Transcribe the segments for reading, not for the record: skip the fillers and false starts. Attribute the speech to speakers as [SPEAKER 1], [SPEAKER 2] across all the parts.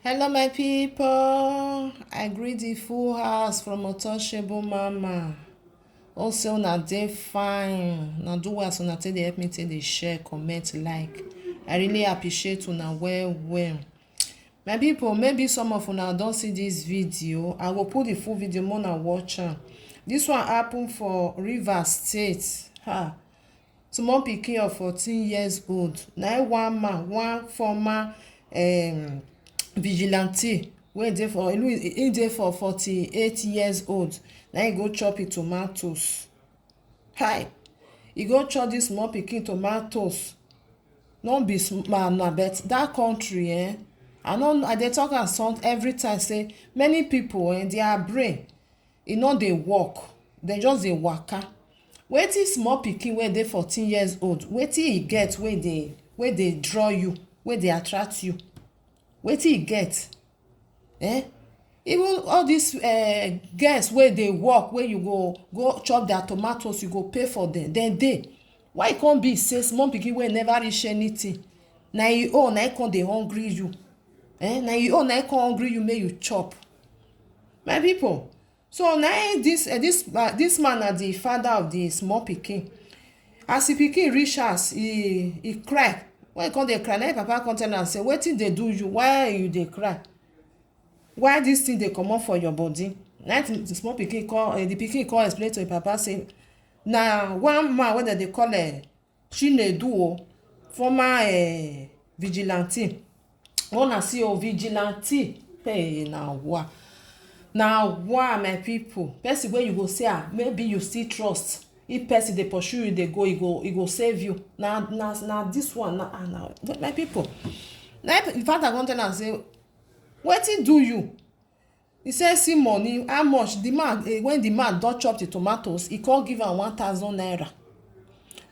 [SPEAKER 1] Hello, my people. I greet the full house from Untouchable Mama. Also, na dey fine. Na do well, so na take dey help me take dey share, comment, like. I really appreciate una well. My people, maybe some of una don see this video. I will put the full video more na watch am. This one happen for Rivers State. Small pikin of 14 years old. Na one man, one former vigilante wey dey for 48 years old. Na he go chop him tomatoes. He go chop this small pikin tomatoes. No be small na, but that country I dey talk am some every time say many people their brain e no dey work. Dem just dey waka. Wetin small pikin wey dey 14 years old, wetin e get wey dey draw you, wey dey attract you? Wetin e get? Even all these girls wey dey work, wey you go chop their tomatoes, you go pay for them, dem dey. Why e come be say small pikin wey never reach anything, na e own na e come dey hungry you? Na e own na e come hungry you make you chop? My people, so na this man na the father of the small pikin. As the pikin reach house, he cry. When he come dey cry, na him papa come tell am say wetin dey do you? Why you dey cry? Why this thing dey comot for your body? Na the small pikin the pikin come explain to him papa say na one man wey dem dey call Chinedu, former vigilante. Una see vigilante. Nawooh, my people. Person wey you go say maybe you still trust. If person dey pursue you dey go, he go save you. Na this one na my people. Na in fact I come tell am say wetin do you? He say see money. How much? The man when the man don chop the tomatoes, he come give am 1,000 naira.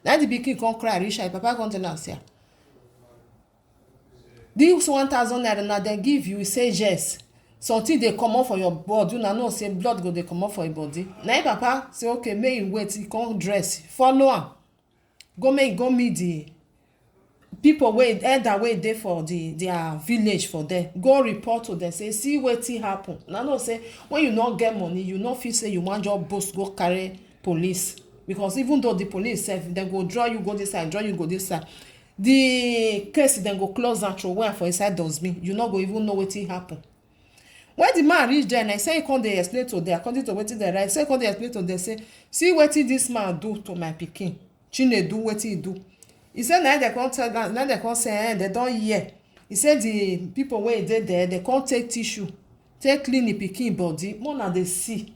[SPEAKER 1] Na the pikin come cry reach her. Papa come tell am say this 1,000 naira na dem give you. He say yes. Something dey comot for your body. Una know say blood go dey comot for your body. Na him papa say okay make him wait. He come dress, follow am go meet the people wey elder wey dey for their village for there. Go report to them say see wetin happen. Una know say when you no get money, you no fit say you wan just boast go carry police, because even though the police sef dem go draw you go this side, draw you go this side, the case dem go close am, throway am for inside dustbin. You no go even know wetin happen. When the man reach there, na say he come dey explain to them according to wetin dem write. Say he come dey explain to them say see wetin this man do to my pikin Chinedu. Wetin he do? He say na dem come tell am, na dem come say dem don hear. He say the people wey dey there, dem come take tissue take clean the pikin body. More na dey see.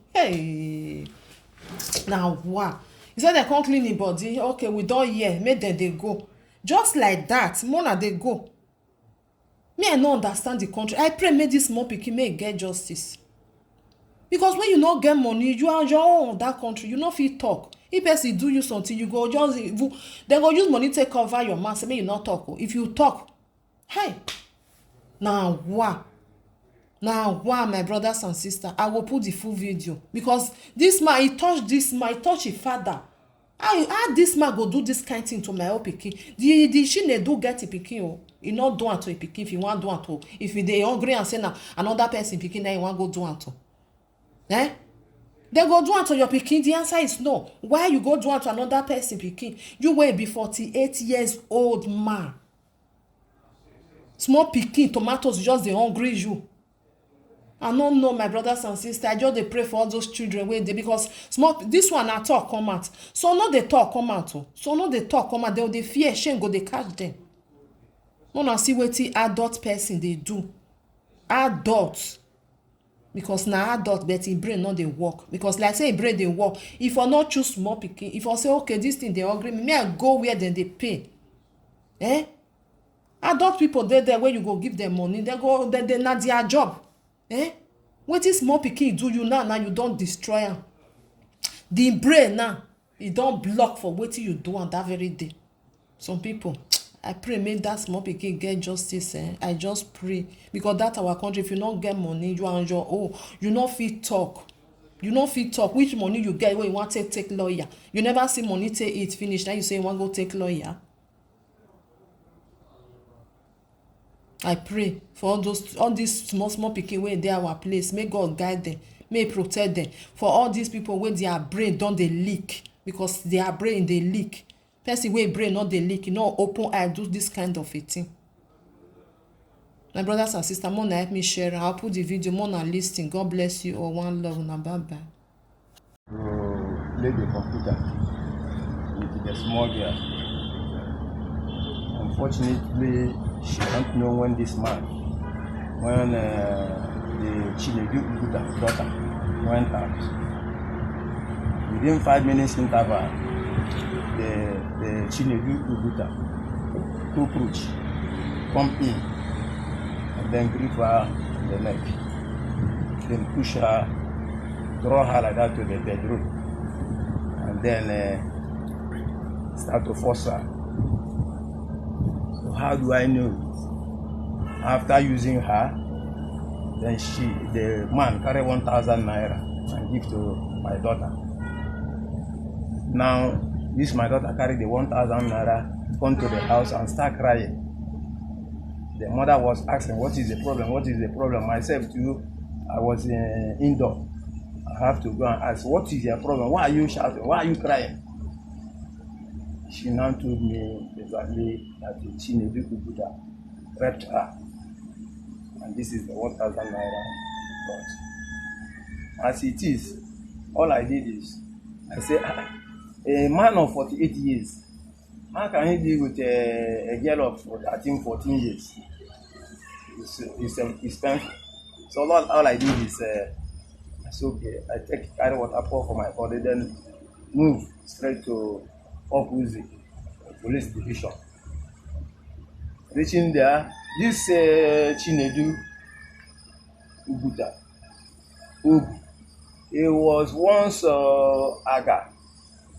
[SPEAKER 1] Nawooh. He say dem come clean him body. Okay, we don hear, make dem dey go. Just like that, more na dey go. Me, I no understand the country. I pray make this small pikin make get justice. Because when you no get money, you are your own that country. You no fit talk. If person do you something, you go just dem go use money take cover your mouth. Say make you not talk. If you talk, Nawooh, my brothers and sisters. I will put the full video because this man, he touched his father. How this man go do this kind thing to my own pikin? The Chinedu get a pikin. He not do am to a pikin. If he want do am to, if he dey hungry and say na another person pikin, then he want go do am to. They go do am to your pikin. The answer is no. Why you go do am to another person pikin? You wey be 48 years old man. Small pikin tomatoes just dey hungry you. I no know, my brothers and sisters. I just dey pray for all those children wey dey, because this one na talk come out. So no dey talk come out. So no dey talk come out. They dey fear, shame go dey catch them. Una see wetin adult person dey do. Adult. Because na adult, but him brain no dey work. Because like say him brain dey work. If I no choose small pikin, if I say okay, this thing dey hungry me, I go where dem dey pay. Adult people dey there where you go give them money. They na their job. Wetin small pikin do you now you don destroy am. The brain now, e don block for wetin you do on that very day. Some people, I pray make that small pikin get justice. I just pray, because that our country, if you no get money, you are on your own. You no fit talk. You no fit talk. Which money you get wey you want take lawyer? You never see money take eat finish. Now you say you want go take lawyer. I pray for all these small small pikin wey dey our place, make God guide them, make protect them. For all these people wey their brain don dey leak, because their brain dey leak. Person wey brain no dey leak, e no open eye do this kind of a thing. My brothers and sisters, more help me share. I'll put the video, more lis ten. God bless you all. One love, una bye bye.
[SPEAKER 2] Play the computer with the small girl. Unfortunately, she don't know when the Chinedu daughter went out. Within 5 minutes interval, the Chinedu cockroach come in and then grip her in the neck, then push her, draw her like that to the bedroom, and then start to force her. So how do I know it? After using her, then the man carry 1,000 naira and give to my daughter. Now, this my daughter carry the 1,000 naira, come to the house and start crying. The mother was asking, what is the problem? What is the problem? Myself too, I was indoor. I have to go and ask, what is your problem? Why are you shouting? Why are you crying? She now told me exactly that the Chinedu Buddha raped her. And this is the 1,000 naira got. As it is, all I did is, I said, a man of 48 years, how can he deal with a girl of 13, 14 years? It's painful. So all I did is, I said, okay, I carry water, pour for my body, then move straight to opposite police division. Reaching there, this Chinedu Uguta, he was once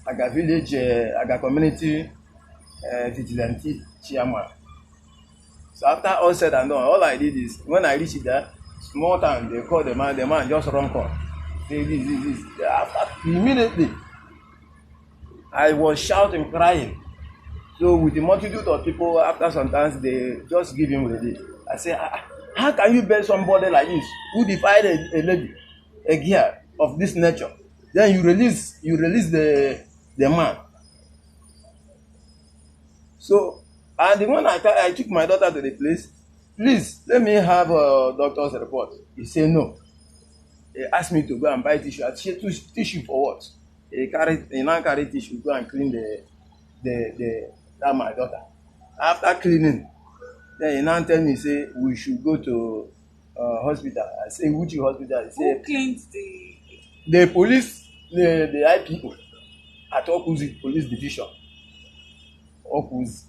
[SPEAKER 2] Aga village, Aga community Vigilante chairman. So after all said and done, all I did is, when I reached there, small time, they called the man just run call. Say this. After, immediately, I was shouting, crying. So with the multitude of people, after sometimes they just give him relief. I say, how can you bear somebody like this who defied a lady, a girl of this nature? Then you release the man. So, and the one I took my daughter to the place, please let me have a doctor's report. He said no. He asked me to go and buy tissue. I said, tissue for what? He now carry tissue, go and clean that my daughter. After cleaning, then he now tell me, say we should go to hospital. I say, which hospital? He say,
[SPEAKER 3] who cleaned
[SPEAKER 2] the police, the IPO at Okuzi Police Division. Okuzi.